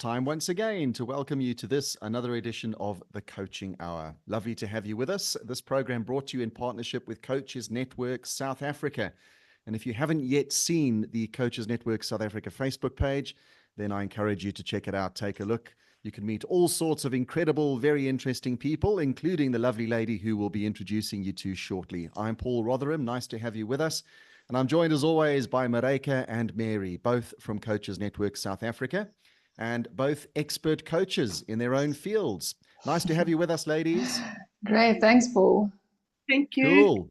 time once again to welcome you to this, another edition of the Coaching Hour. Lovely to have you with us. This program brought to you in partnership with Coaches Network South Africa. And if you haven't yet seen the Coaches Network South Africa Facebook page, then I encourage you to check it out. Take a look. You can meet all sorts of incredible, very interesting people, including the lovely lady who we'll be introducing you to shortly. I'm Paul Rotherham. Nice to have you with us. And I'm joined as always by Mareka and Mary, both from Coaches Network South Africa and both expert coaches in their own fields. Nice to have you with us, ladies. Great. Thanks, Paul. Thank you. Cool.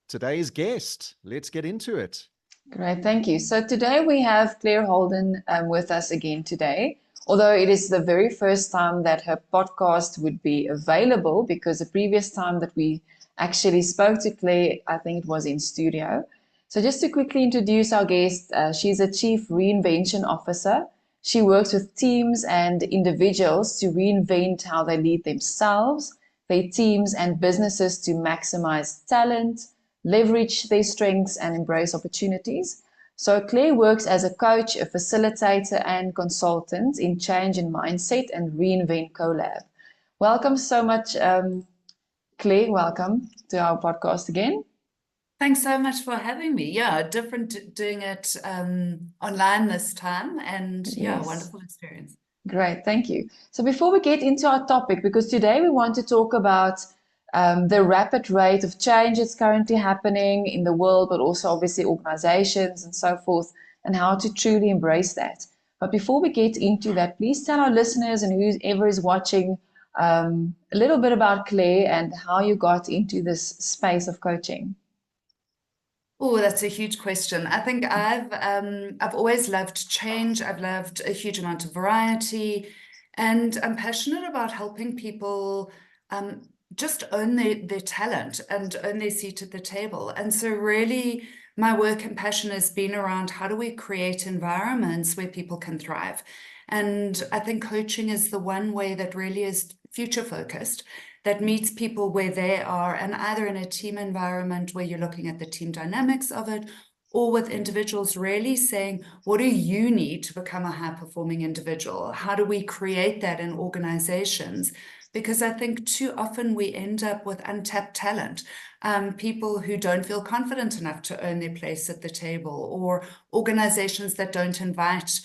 Today's guest, let's get into it. Great. Thank you. So today we have Claire Holden with us again today, although it is the very first time that her podcast would be available, because the previous time that we actually spoke to Claire, I think it was in studio. So just to quickly introduce our guest, she's a Chief Reinvention Officer. She works with teams and individuals to reinvent how they lead themselves, their teams and businesses to maximize talent, leverage their strengths and embrace opportunities. So Claire works as a coach, a facilitator and consultant in change and mindset and Reinvent CoLab. Welcome so much, Claire. Welcome to our podcast again. Thanks so much for having me. Yeah, different doing it online this time, and yeah, Yes. wonderful experience. Great, thank you. So before we get into our topic, because today we want to talk about the rapid rate of change that's currently happening in the world, but also obviously organizations and so forth, and how to truly embrace that. But before we get into that, please tell our listeners and whoever is watching a little bit about Claire and how you got into this space of coaching. Oh, that's a huge question. I think I've always loved change. I've loved a huge amount of variety, and I'm passionate about helping people just own their talent and own their seat at the table. And so really my work and passion has been around how do we create environments where people can thrive. And I think coaching is the one way that really is future focused, that meets people where they are, and either in a team environment where you're looking at the team dynamics of it, or with individuals really saying, what do you need to become a high-performing individual? How do we create that in organizations? Because I think too often we end up with untapped talent, people who don't feel confident enough to own their place at the table, or organizations that don't invite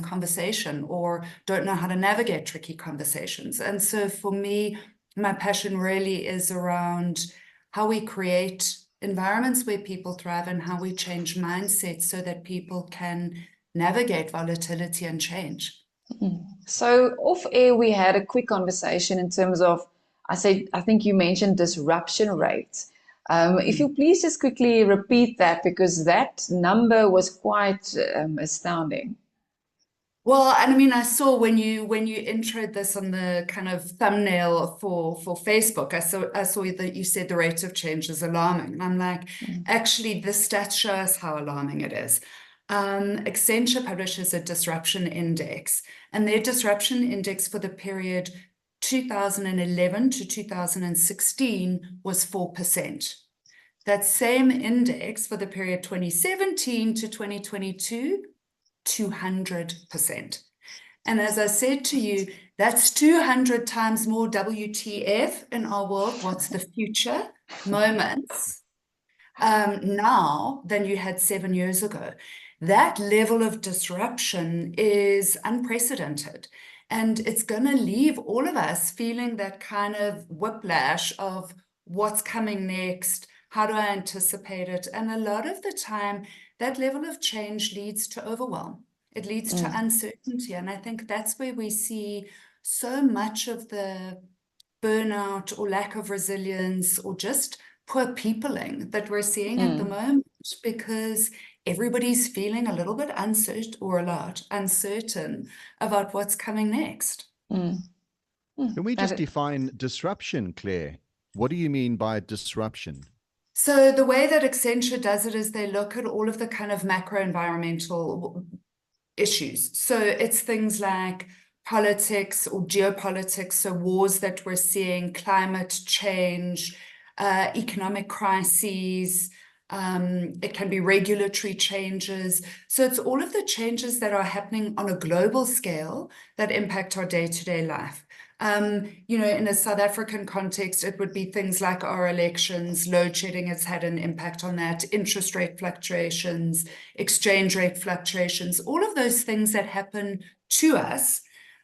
conversation or don't know how to navigate tricky conversations. And so for me, my passion really is around how we create environments where people thrive and how we change mindsets so that people can navigate volatility and change. So off air, we had a quick conversation in terms of, I think you mentioned disruption rate. If you please just quickly repeat that, because that number was quite astounding. Well, and I mean, I saw when you introed this on the kind of thumbnail for Facebook, I saw that you said the rate of change is alarming. And I'm like, actually, the stats show us how alarming it is. Accenture publishes a disruption index, and their disruption index for the period 2011 to 2016 was 4%. That same index for the period 2017 to 2022, 200%. And as I said to you, that's 200 times more WTF in our world, what's the future moments now than you had 7 years ago. That level of disruption is unprecedented. And it's going to leave all of us feeling that kind of whiplash of what's coming next, how do I anticipate it? And a lot of the time, that level of change leads to overwhelm. It leads to uncertainty. And I think that's where we see so much of the burnout or lack of resilience or just poor peopling that we're seeing at the moment, because everybody's feeling a little bit uncertain or a lot uncertain about what's coming next. Can we just define disruption, Claire? What do you mean by disruption? So the way that Accenture does it is they look at all of the kind of macro environmental issues. So it's things like politics or geopolitics, so wars that we're seeing, climate change, economic crises, It can be regulatory changes. So it's all of the changes that are happening on a global scale that impact our day-to-day life. You know, in a South African context, it would be things like our elections, load shedding has had an impact on that, interest rate fluctuations, exchange rate fluctuations, all of those things that happen to us,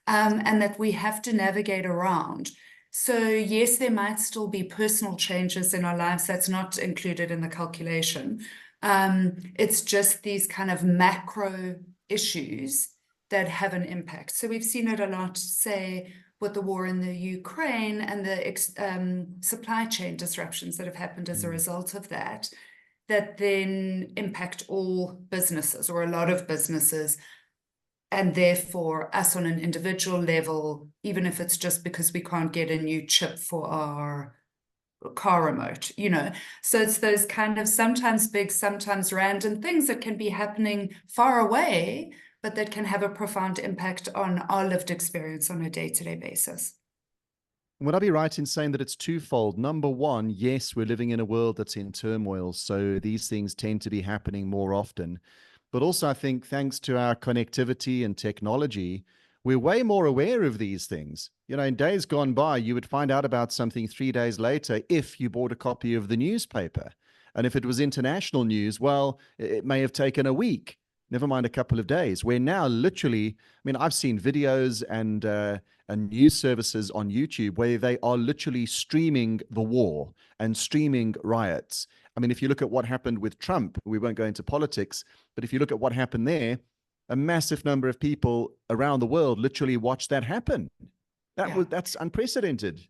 and that we have to navigate around. So yes, there might still be personal changes in our lives that's not included in the calculation. It's just these kind of macro issues that have an impact. So we've seen it a lot, say, with the war in the Ukraine and the supply chain disruptions that have happened as a result of that, that then impact all businesses or a lot of businesses. And therefore, us on an individual level, even if it's just because we can't get a new chip for our car remote, you know. So it's those kind of sometimes big, sometimes random things that can be happening far away, but that can have a profound impact on our lived experience on a day-to-day basis. Would I be right in saying that it's twofold? Number one, yes, we're living in a world that's in turmoil, so these things tend to be happening more often. But also, I think thanks to our connectivity and technology, we're way more aware of these things. You know, in days gone by, you would find out about something 3 days later if you bought a copy of the newspaper. And if it was international news, well, it may have taken a week, never mind a couple of days. We're now literally, I mean, I've seen videos and news services on YouTube where they are literally streaming the war and streaming riots. I mean, if you look at what happened with Trump, we won't go into politics, but if you look at what happened there, a massive number of people around the world literally watched that happen. That's unprecedented.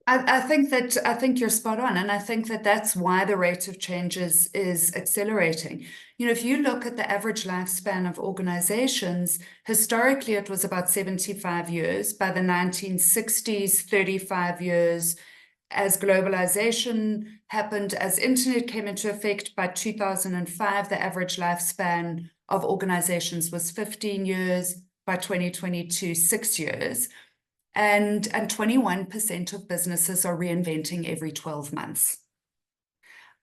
I think you're spot on, and I think that that's why the rate of change is accelerating. You know, if you look at the average lifespan of organizations, historically it was about 75 years. By the 1960s, 35 years. As globalization happened, as internet came into effect, by 2005, the average lifespan of organizations was 15 years. By 2022, 6 years. And 21% of businesses are reinventing every 12 months.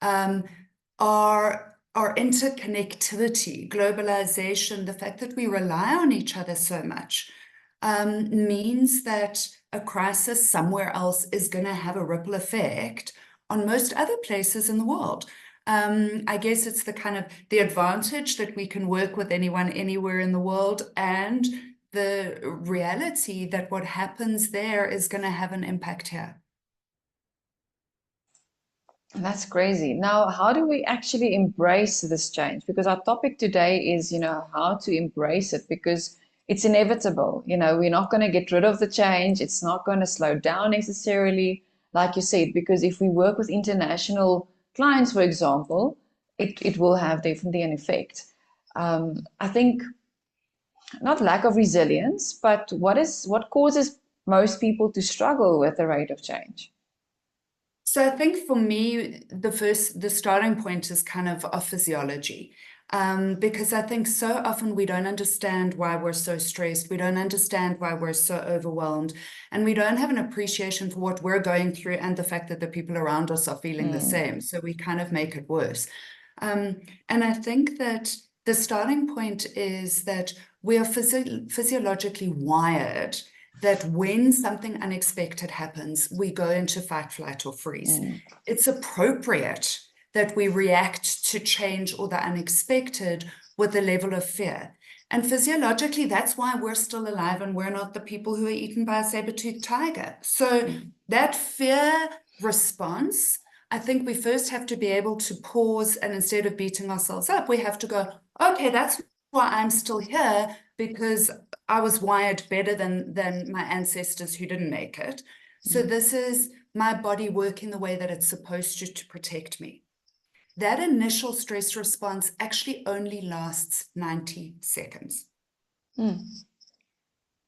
Our interconnectivity, globalization, the fact that we rely on each other so much, means that a crisis somewhere else is going to have a ripple effect on most other places in the world. I guess it's the kind of the advantage that we can work with anyone anywhere in the world, and the reality that what happens there is going to have an impact here. That's crazy. Now, how do we actually embrace this change? Because our topic today is, you know, how to embrace it, because it's inevitable. You know, we're not going to get rid of the change. It's not going to slow down necessarily, like you said, because if we work with international clients, for example, it will have definitely an effect. I think not lack of resilience, but what causes most people to struggle with the rate of change? So I think for me, the starting point is kind of our physiology. Because I think so often we don't understand why we're so stressed, we don't understand why we're so overwhelmed, and we don't have an appreciation for what we're going through and the fact that the people around us are feeling the same. So we kind of make it worse. And I think that the starting point is that we are physiologically wired that when something unexpected happens, we go into fight, flight, or freeze. It's appropriate that we react to change or the unexpected with a level of fear. And physiologically, that's why we're still alive and we're not the people who are eaten by a saber-toothed tiger. So that fear response, I think we first have to be able to pause, and instead of beating ourselves up, we have to go, okay, that's why I'm still here, because I was wired better than my ancestors who didn't make it. So this is my body working the way that it's supposed to protect me. That initial stress response actually only lasts 90 seconds.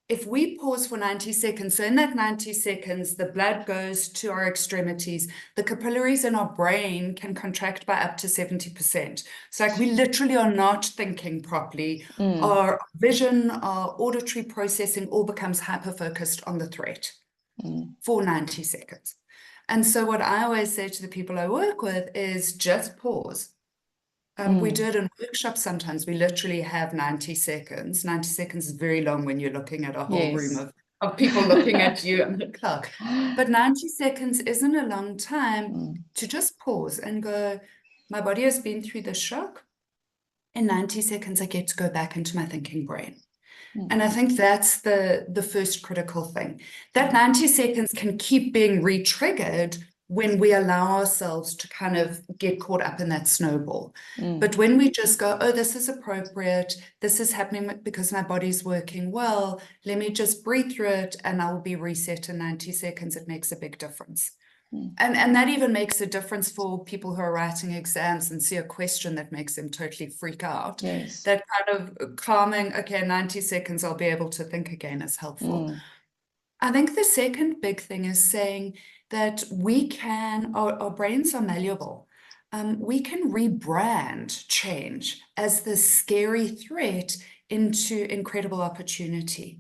If we pause for 90 seconds, so in that 90 seconds, the blood goes to our extremities, the capillaries in our brain can contract by up to 70%. So like we literally are not thinking properly. Our vision, our auditory processing all becomes hyper-focused on the threat for 90 seconds. And so what I always say to the people I work with is just pause. We do it in workshops sometimes. We literally have 90 seconds. 90 seconds is very long when you're looking at a whole room Yes. of people looking at you and the clock. But 90 seconds isn't a long time to just pause and go, my body has been through the shock. In 90 seconds, I get to go back into my thinking brain. And I think that's the first critical thing. That 90 seconds can keep being re-triggered when we allow ourselves to kind of get caught up in that snowball. But when we just go, oh, this is appropriate, this is happening because my body's working well, let me just breathe through it and I will be reset in 90 seconds, it makes a big difference. And that even makes a difference for people who are writing exams and see a question that makes them totally freak out. Yes. That kind of calming, okay, 90 seconds, I'll be able to think again is helpful. I think the second big thing is saying that we can, our brains are malleable. We can rebrand change as the scary threat into incredible opportunity.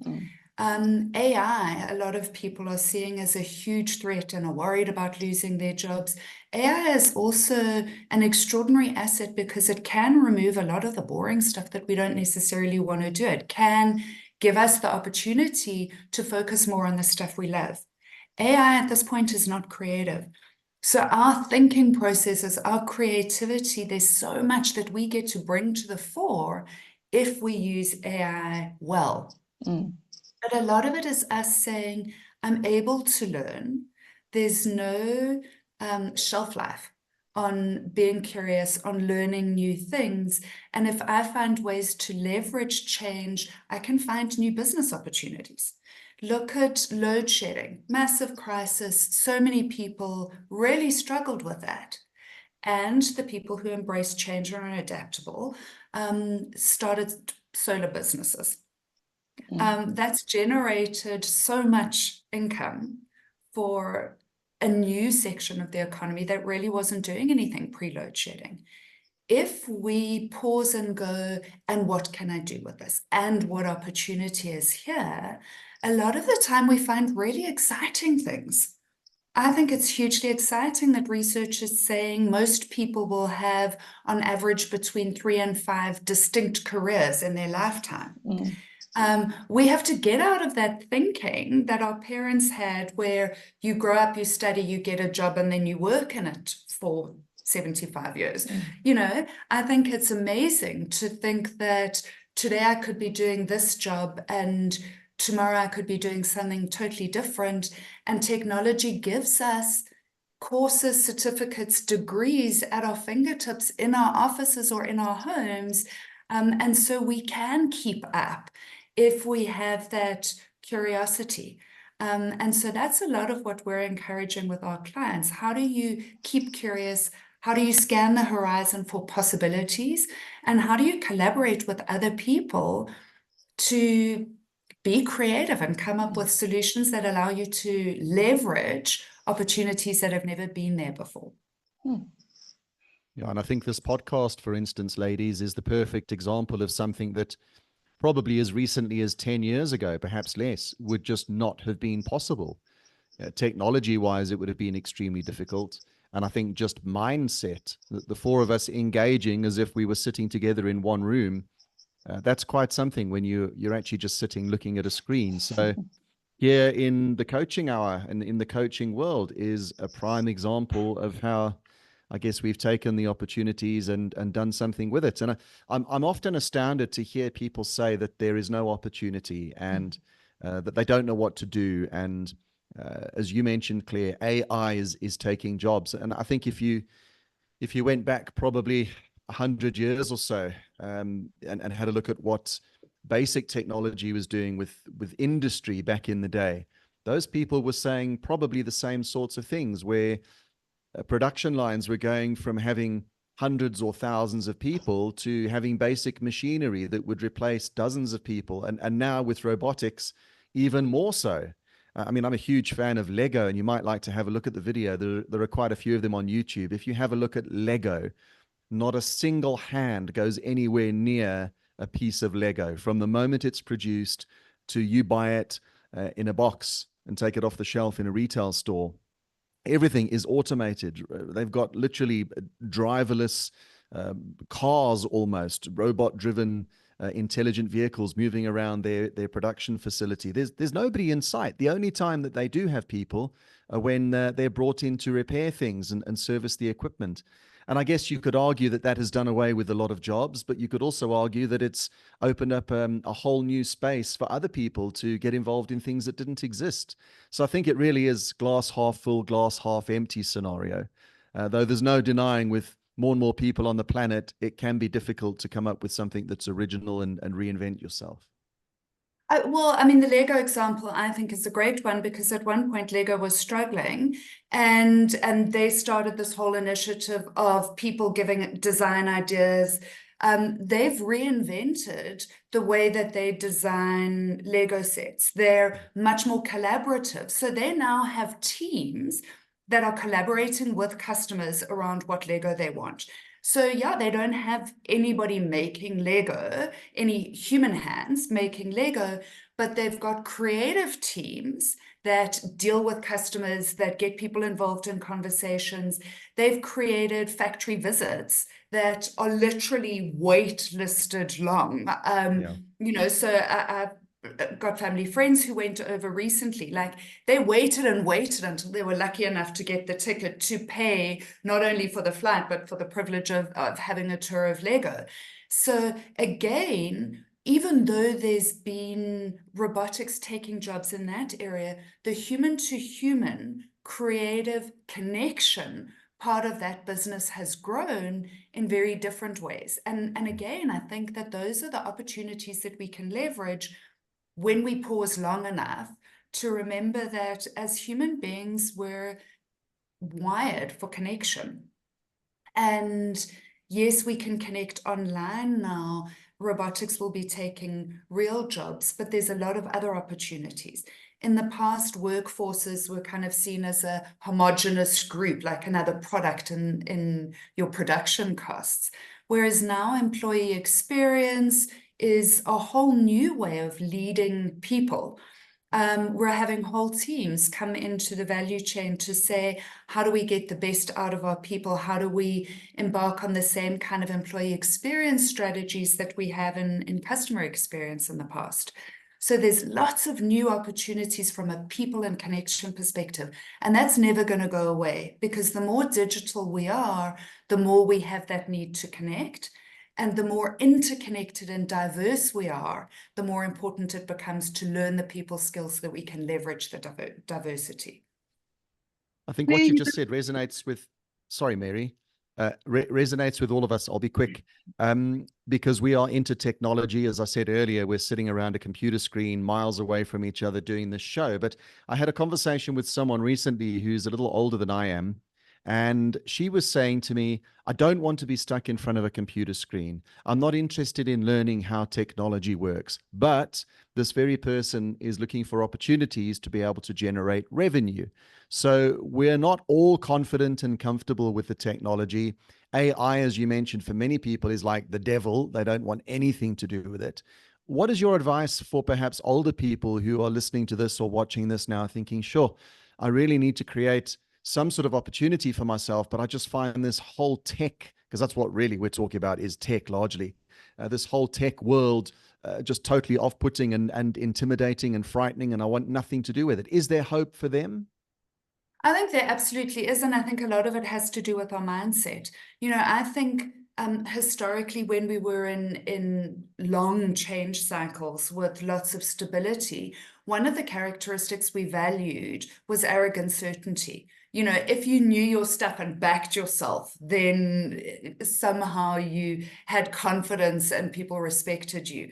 AI, a lot of people are seeing as a huge threat and are worried about losing their jobs. AI is also an extraordinary asset because it can remove a lot of the boring stuff that we don't necessarily want to do. It can give us the opportunity to focus more on the stuff we love. AI at this point is not creative. So our thinking processes, our creativity, there's so much that we get to bring to the fore if we use AI well. But a lot of it is us saying, I'm able to learn. There's no shelf life on being curious, on learning new things. And if I find ways to leverage change, I can find new business opportunities. Look at load shedding, massive crisis. So many people really struggled with that. And the people who embrace change and are adaptable started solar businesses. That's generated so much income for a new section of the economy that really wasn't doing anything pre-load shedding. If we pause and go, and what can I do with this? And what opportunity is here? A lot of the time we find really exciting things. I think it's hugely exciting that research is saying most people will have on average between 3 and 5 distinct careers in their lifetime. We have to get out of that thinking that our parents had where you grow up, you study, you get a job, and then you work in it for 75 years. You know, I think it's amazing to think that today I could be doing this job and tomorrow I could be doing something totally different. And technology gives us courses, certificates, degrees at our fingertips in our offices or in our homes. And so we can keep up if we have that curiosity. And so that's a lot of what we're encouraging with our clients. How do you keep curious? How do you scan the horizon for possibilities? And how do you collaborate with other people to be creative and come up with solutions that allow you to leverage opportunities that have never been there before? Yeah, and I think this podcast, for instance, ladies, is the perfect example of something that probably as recently as 10 years ago, perhaps less, would just not have been possible. Technology-wise, it would have been extremely difficult. And I think just mindset, the four of us engaging as if we were sitting together in one room, that's quite something when you're actually just sitting looking at a screen. So here in the coaching hour and in the coaching world is a prime example of how I guess we've taken the opportunities and done something with it. And I'm often astounded to hear people say that there is no opportunity and that they don't know what to do. And as you mentioned, Claire, AI is taking jobs. And I think if you went back probably 100 years or so and had a look at what basic technology was doing with industry back in the day, those people were saying probably the same sorts of things where production lines were going from having hundreds or thousands of people to having basic machinery that would replace dozens of people. And now with robotics, even more so. I mean, I'm a huge fan of Lego, and you might like to have a look at the video. There are quite a few of them on YouTube. If you have a look at Lego, not a single hand goes anywhere near a piece of Lego from the moment it's produced to you buy it in a box and take it off the shelf in a retail store. everything is automated. They've got literally driverless cars, almost robot-driven intelligent vehicles moving around their production facility. There's nobody in sight. The only time that they do have people are when they're brought in to repair things and service the equipment. And I guess you could argue that that has done away with a lot of jobs, but you could also argue that it's opened up a whole new space for other people to get involved in things that didn't exist. So I think it really is glass half full, glass half empty scenario. Though there's no denying, with more and more people on the planet, it can be difficult to come up with something that's original and reinvent yourself. Well, I mean, the Lego example, I think, is a great one, because at one point Lego was struggling, and they started this whole initiative of people giving design ideas. They've reinvented the way that they design Lego sets. They're much more collaborative. So they now have teams that are collaborating with customers around what Lego they want. So yeah, they don't have anybody making Lego, any human hands making Lego, but they've got creative teams that deal with customers, that get people involved in conversations. They've created factory visits that are literally waitlisted long. You know, so I've got family friends who went over recently. Like, they waited and waited until they were lucky enough to get the ticket to pay not only for the flight, but for the privilege of having a tour of Lego. So again, even though there's been robotics taking jobs in that area, the human to human creative connection part of that business has grown in very different ways. And again, I think that those are the opportunities that we can leverage when we pause long enough to remember that as human beings, we're wired for connection. And yes, we can connect online now. Robotics will be taking real jobs, but there's a lot of other opportunities. In the past, workforces were kind of seen as a homogenous group, like another product in your production costs. Whereas now employee experience is a whole new way of leading people. We're having whole teams come into the value chain to say, how do we get the best out of our people? How do we embark on the same kind of employee experience strategies that we have in customer experience in the past? So there's lots of new opportunities from a people and connection perspective. And that's never going to go away, because the more digital we are, the more we have that need to connect. And the more interconnected and diverse we are, the more important it becomes to learn the people skills so that we can leverage the diversity. I think what you've just said resonates with, sorry, Mary, resonates with all of us. I'll be quick, because we are into technology. As I said earlier, we're sitting around a computer screen miles away from each other doing this show. But I had a conversation with someone recently who's a little older than I am. And she was saying to me, I don't want to be stuck in front of a computer screen. I'm not interested in learning how technology works. But this very person is looking for opportunities to be able to generate revenue. So we're not all confident and comfortable with the technology. AI, as you mentioned, for many people is like the devil. They don't want anything to do with it. What is your advice for perhaps older people who are listening to this or watching this now thinking, sure, I really need to create some sort of opportunity for myself, but I just find this whole tech, because that's what really we're talking about, is tech largely, this whole tech world just totally off-putting and intimidating and frightening, and I want nothing to do with it. Is there hope for them? I think there absolutely is, and I think a lot of it has to do with our mindset. You know, I think historically, when we were in long change cycles with lots of stability, one of the characteristics we valued was arrogant certainty. You know, if you knew your stuff and backed yourself, then somehow you had confidence and people respected you.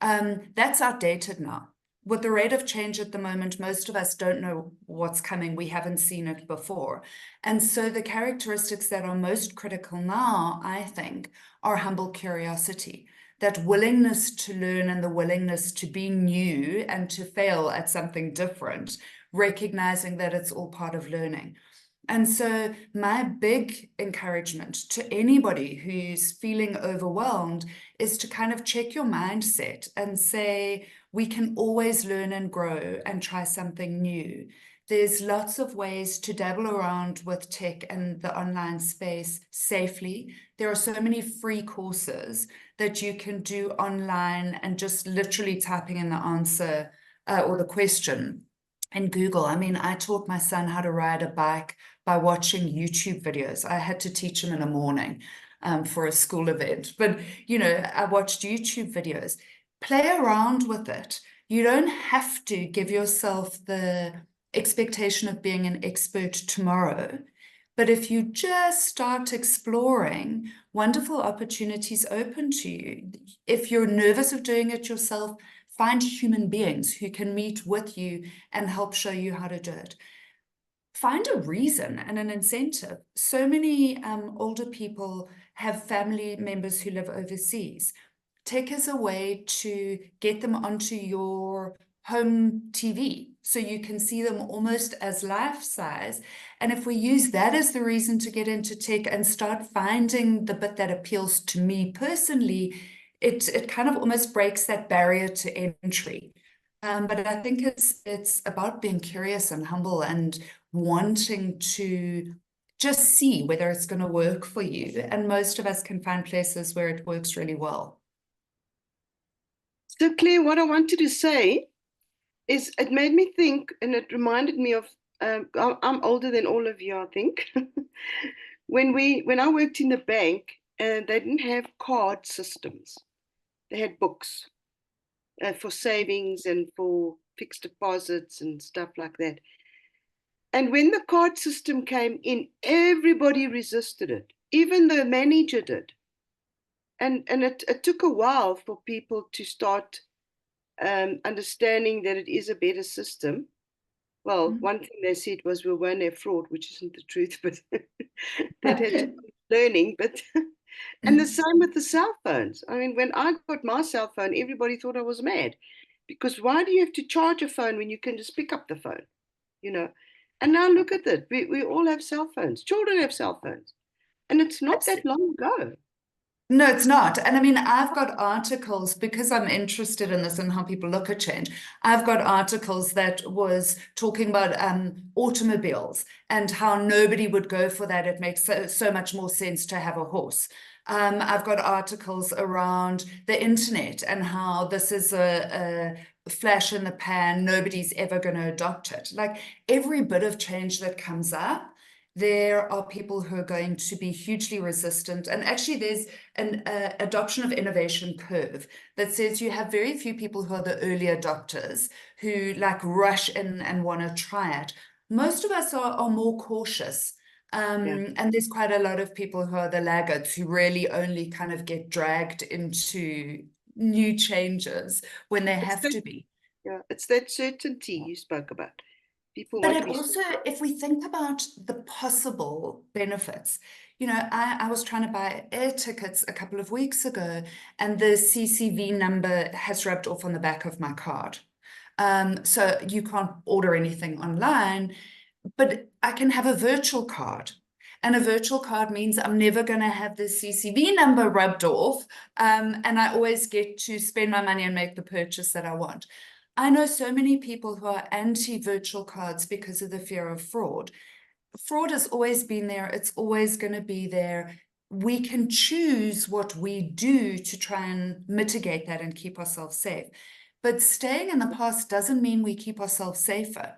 That's outdated now. With the rate of change at the moment, most of us don't know what's coming. We haven't seen it before. And so the characteristics that are most critical now, I think, are humble curiosity, that willingness to learn and the willingness to be new and to fail at something different, recognizing that it's all part of learning. And so my big encouragement to anybody who's feeling overwhelmed is to kind of check your mindset and say, we can always learn and grow and try something new. There's lots of ways to dabble around with tech and the online space safely. There are so many free courses that you can do online and just literally typing in the answer or the question in Google. I mean, I taught my son how to ride a bike by watching YouTube videos. I had to teach him in the morning for a school event. But, you know, I watched YouTube videos. Play around with it. You don't have to give yourself the expectation of being an expert tomorrow. But if you just start exploring, wonderful opportunities open to you. If you're nervous of doing it yourself, find human beings who can meet with you and help show you how to do it. Find a reason and an incentive. So many older people have family members who live overseas. Tech is a way to get them onto your home TV so you can see them almost as life size. And if we use that as the reason to get into tech and start finding the bit that appeals to me personally, it kind of almost breaks that barrier to entry. But I think it's about being curious and humble and wanting to just see whether it's going to work for you. And most of us can find places where it works really well. So Claire, what I wanted to say is it made me think, and it reminded me of, I'm older than all of you, I think. When I worked in the bank, they didn't have card systems. They had books for savings and for fixed deposits and stuff like that. And when the card system came in, everybody resisted it, even the manager did. And it took a while for people to start understanding that it is a better system. Well, one thing they said was we won't have fraud, which isn't the truth, but that had to be learning. But and the same with the cell phones. I mean, when I got my cell phone, everybody thought I was mad, because why do you have to charge a phone when you can just pick up the phone, you know? And now look at it. We all have cell phones. Children have cell phones, and it's not that long ago. No, it's not. And I mean, I've got articles because I'm interested in this and how people look at change. I've got articles that was talking about automobiles and how nobody would go for that. It makes so much more sense to have a horse. I've got articles around the internet and how this is a flash in the pan. Nobody's ever going to adopt it. Like every bit of change that comes up, there are people who are going to be hugely resistant. And actually, there's an adoption of innovation curve that says you have very few people who are the early adopters who like rush in and want to try it. Most of us are more cautious. And there's quite a lot of people who are the laggards who really only kind of get dragged into new changes when they have to be. Yeah, it's that certainty you spoke about. But it also, if we think about the possible benefits, you know, I was trying to buy air tickets a couple of weeks ago, and the CCV number has rubbed off on the back of my card. So you can't order anything online, but I can have a virtual card. And a virtual card means I'm never going to have the CCV number rubbed off, and I always get to spend my money and make the purchase that I want. I know so many people who are anti-virtual cards because of the fear of fraud. Fraud has always been there. It's always going to be there. We can choose what we do to try and mitigate that and keep ourselves safe. But staying in the past doesn't mean we keep ourselves safer.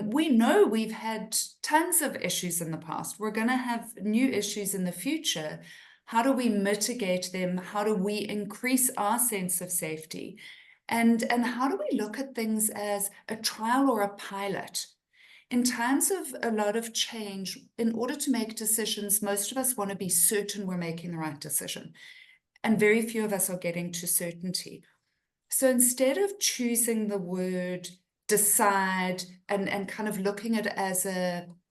We know we've had tons of issues in the past. We're going to have new issues in the future. How do we mitigate them? How do we increase our sense of safety? And how do we look at things as a trial or a pilot? In times of a lot of change, in order to make decisions, most of us want to be certain we're making the right decision. And very few of us are getting to certainty. So instead of choosing the word decide and kind of looking at it as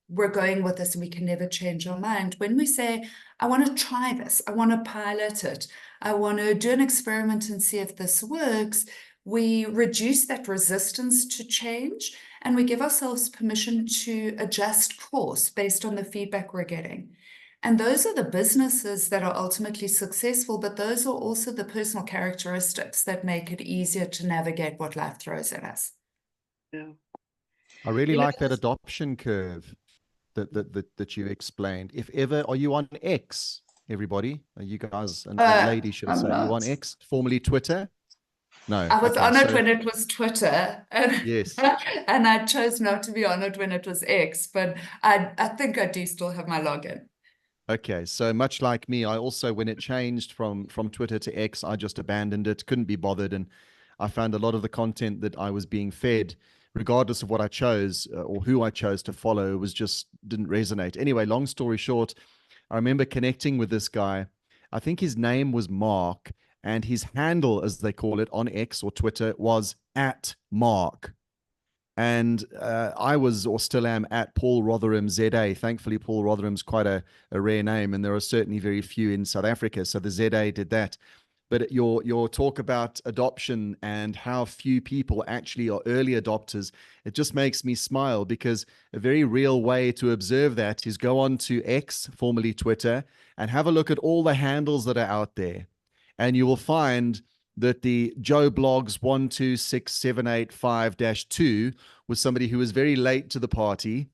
we're going with this and we can never change our mind, when we say, I want to try this, I want to pilot it, I want to do an experiment and see if this works, we reduce that resistance to change and we give ourselves permission to adjust course based on the feedback we're getting. And those are the businesses that are ultimately successful, but those are also the personal characteristics that make it easier to navigate what life throws at us. Yeah. I really You know, like that adoption curve that you explained. If ever, are you on X, everybody? Are you guys, and lady, should I I'm say, are you on not. X, formerly Twitter? No. I was Okay, on it so when it was Twitter, and yes. and I chose not to be on it when it was X, but I think I do still have my login. Okay, so much like me, I also, when it changed from Twitter to X, I just abandoned it, couldn't be bothered, and I found a lot of the content that I was being fed, regardless of what I chose or who I chose to follow, was just didn't resonate. Anyway, long story short, I remember connecting with this guy. I think his name was Mark, and his handle, as they call it on X or Twitter, was @Mark. And I was, or still am, at Paul Rotherham ZA. Thankfully, Paul Rotherham's quite a rare name, and there are certainly very few in South Africa. So the ZA did that. But your talk about adoption and how few people actually are early adopters, it just makes me smile, because a very real way to observe that is go on to X, formerly Twitter, and have a look at all the handles that are out there. And you will find that the Joe Blogs 126785-2 was somebody who was very late to the party,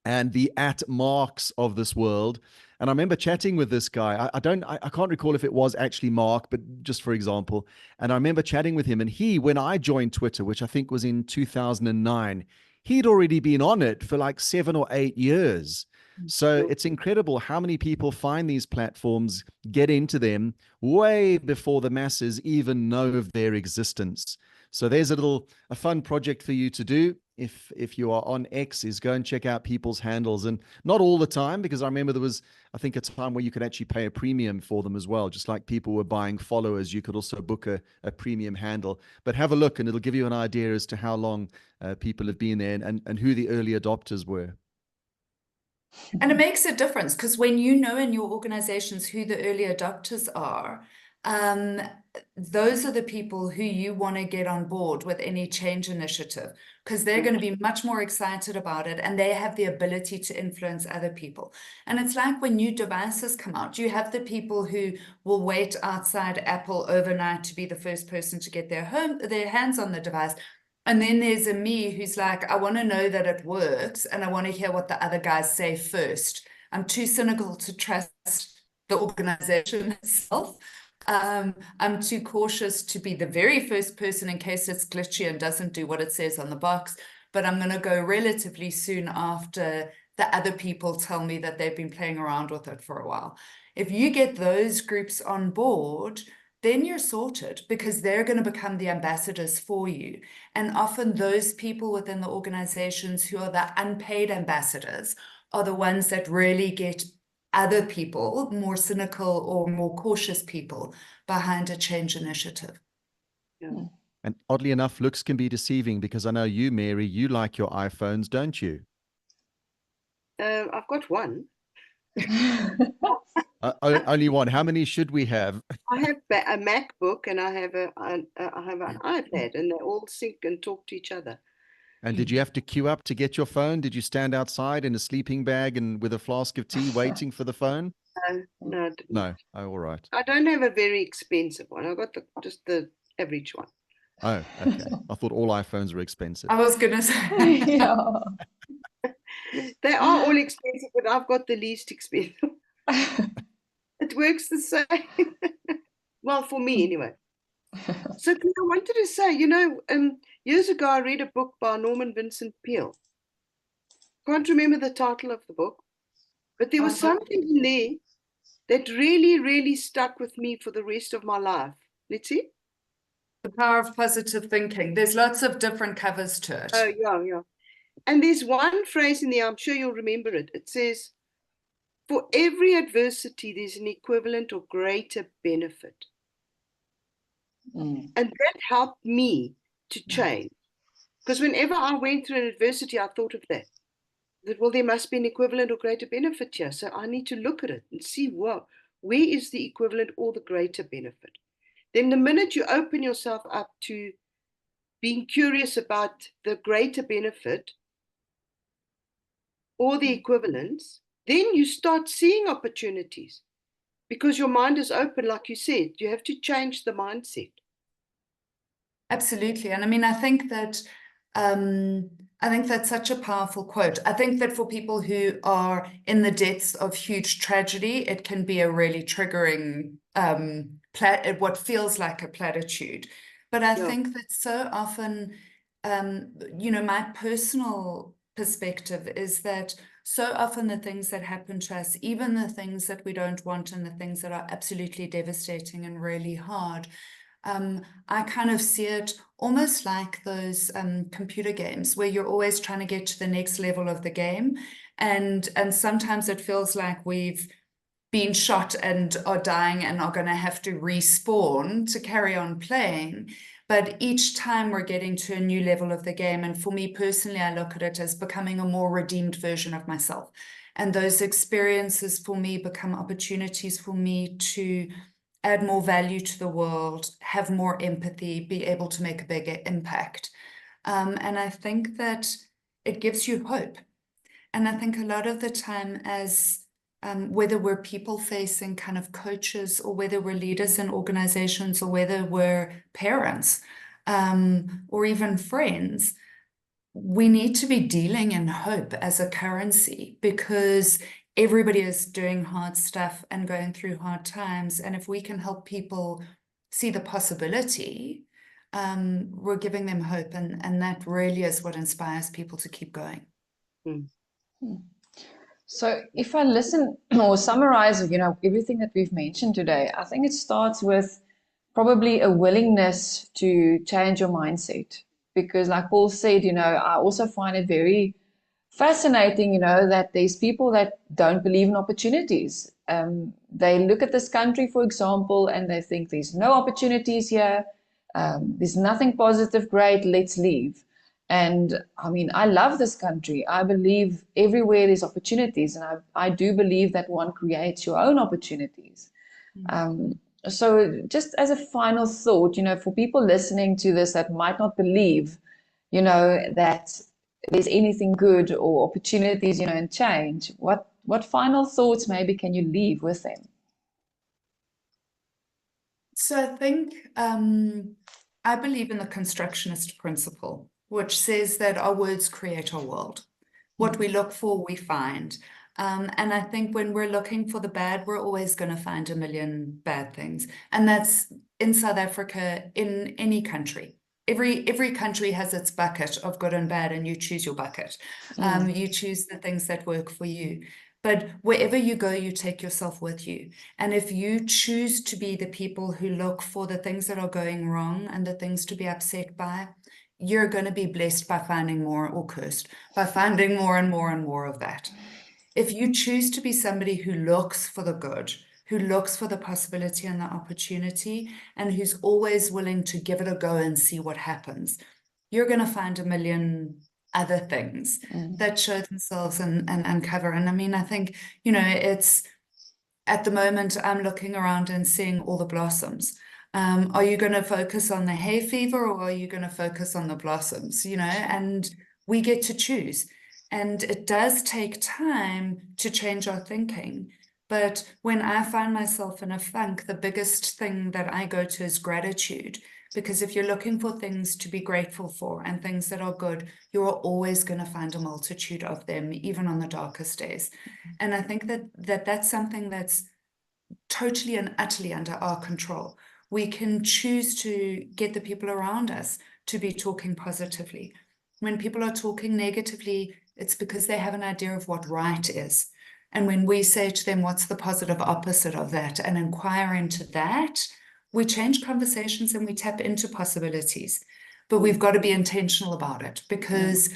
and the @Marks of this world. And I remember chatting with this guy. I can't recall if it was actually Mark, but just for example. And I remember chatting with him, and when I joined Twitter, which I think was in 2009, he'd already been on it for like 7 or 8 years. So it's incredible how many people find these platforms, get into them way before the masses even know of their existence. So there's a fun project for you to do if you are on X, is go and check out people's handles. And not all the time, because I remember there was, I think, a time where you could actually pay a premium for them as well. Just like people were buying followers, you could also book a premium handle. But have a look, and it'll give you an idea as to how long people have been there, and who the early adopters were. And it makes a difference, because when you know in your organizations who the early adopters are, those are the people who you want to get on board with any change initiative, because they're going to be much more excited about it, and they have the ability to influence other people. And it's like when new devices come out, you have the people who will wait outside Apple overnight to be the first person to get their hands on the device. And then there's me who's like, I want to know that it works, and I want to hear what the other guys say first. I'm too cynical to trust the organization itself. I'm too cautious to be the very first person in case it's glitchy and doesn't do what it says on the box. But I'm going to go relatively soon after the other people tell me that they've been playing around with it for a while. If you get those groups on board, then you're sorted, because they're going to become the ambassadors for you. And often those people within the organizations who are the unpaid ambassadors are the ones that really get other people, more cynical or more cautious people, behind a change initiative. Yeah. And oddly enough, looks can be deceiving, because I know you, Mary, you like your iPhones, don't you? I've got one. Only one. How many should we have? I have a MacBook, and I have an iPad, and they all sync and talk to each other. And did you have to queue up to get your phone? Did you stand outside in a sleeping bag and with a flask of tea waiting for the phone? No, I didn't. No. Oh, all right. I don't have a very expensive one. I've got just the average one. Oh, okay. I thought all iPhones were expensive. I was going to say. Yeah. They are all expensive, but I've got the least expensive. It works the same. Well, for me anyway. So I wanted to say, years ago I read a book by Norman Vincent Peale. Can't remember the title of the book, but there was something in there that really, really stuck with me for the rest of my life. Let's see. The Power of Positive Thinking. There's lots of different covers to it. Oh, yeah. And there's one phrase in there, I'm sure you'll remember it. It says, for every adversity, there's an equivalent or greater benefit. And that helped me to change. Because whenever I went through an adversity, I thought of that. Well, there must be an equivalent or greater benefit here. So I need to look at it and see, where is the equivalent or the greater benefit? Then the minute you open yourself up to being curious about the greater benefit or the equivalence, then you start seeing opportunities, because your mind is open. Like you said, you have to change the mindset. Absolutely. And I mean, I think that I think that's such a powerful quote. I think that for people who are in the depths of huge tragedy, it can be a really triggering, what feels like a platitude. But I think that so often, my personal perspective is that so often the things that happen to us, even the things that we don't want and the things that are absolutely devastating and really hard, I kind of see it almost like those computer games where you're always trying to get to the next level of the game. And sometimes it feels like we've been shot and are dying and are going to have to respawn to carry on playing. But each time we're getting to a new level of the game. And for me personally, I look at it as becoming a more redeemed version of myself. And those experiences for me become opportunities for me to add more value to the world, have more empathy, be able to make a bigger impact. And I think that it gives you hope. And I think a lot of the time as whether we're people-facing kind of coaches or whether we're leaders in organizations or whether we're parents or even friends, we need to be dealing in hope as a currency because everybody is doing hard stuff and going through hard times. And if we can help people see the possibility, we're giving them hope. And that really is what inspires people to keep going. So if I listen or summarize, everything that we've mentioned today, I think it starts with probably a willingness to change your mindset. Because like Paul said, I also find it very fascinating, that there's people that don't believe in opportunities. They look at this country, for example, and they think there's no opportunities here. There's nothing positive, great, let's leave. And I mean, I love this country. I believe everywhere there's opportunities. And I do believe that one creates your own opportunities. So just as a final thought, for people listening to this that might not believe, that there's anything good or opportunities, in change, what final thoughts maybe can you leave with them? So I think I believe in the constructionist principle, which says that our words create our world. What we look for, we find. And I think when we're looking for the bad, we're always going to find a million bad things. And that's in South Africa, in any country. Every country has its bucket of good and bad, and you choose your bucket. You choose the things that work for you. But wherever you go, you take yourself with you. And if you choose to be the people who look for the things that are going wrong and the things to be upset by, you're going to be blessed by finding more, or cursed by finding more and more and more of that. If you choose to be somebody who looks for the good, who looks for the possibility and the opportunity, and who's always willing to give it a go and see what happens, you're going to find a million other things that show themselves and uncover. And I mean, I think, it's at the moment I'm looking around and seeing all the blossoms. Are you going to focus on the hay fever, or are you going to focus on the blossoms? And we get to choose. And it does take time to change our thinking. But when I find myself in a funk, the biggest thing that I go to is gratitude. Because if you're looking for things to be grateful for and things that are good, you're always going to find a multitude of them, even on the darkest days. And I think that's something that's totally and utterly under our control. We can choose to get the people around us to be talking positively. When people are talking negatively, it's because they have an idea of what right is. And when we say to them, what's the positive opposite of that, and inquire into that, we change conversations and we tap into possibilities. But we've got to be intentional about it, because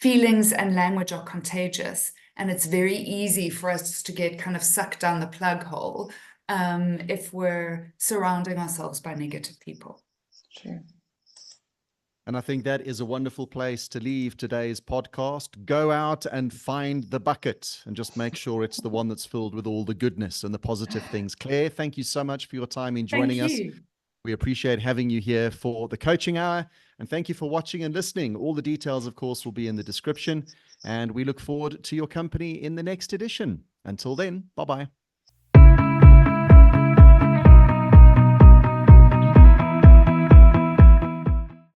feelings and language are contagious. And it's very easy for us to get kind of sucked down the plug hole if we're surrounding ourselves by negative people. True. And I think that is a wonderful place to leave today's podcast. Go out and find the bucket and just make sure it's the one that's filled with all the goodness and the positive things. Claire, thank you so much for your time in joining us. We appreciate having you here for the Coaching Hour. And thank you for watching and listening. All the details, of course, will be in the description. And we look forward to your company in the next edition. Until then, bye-bye.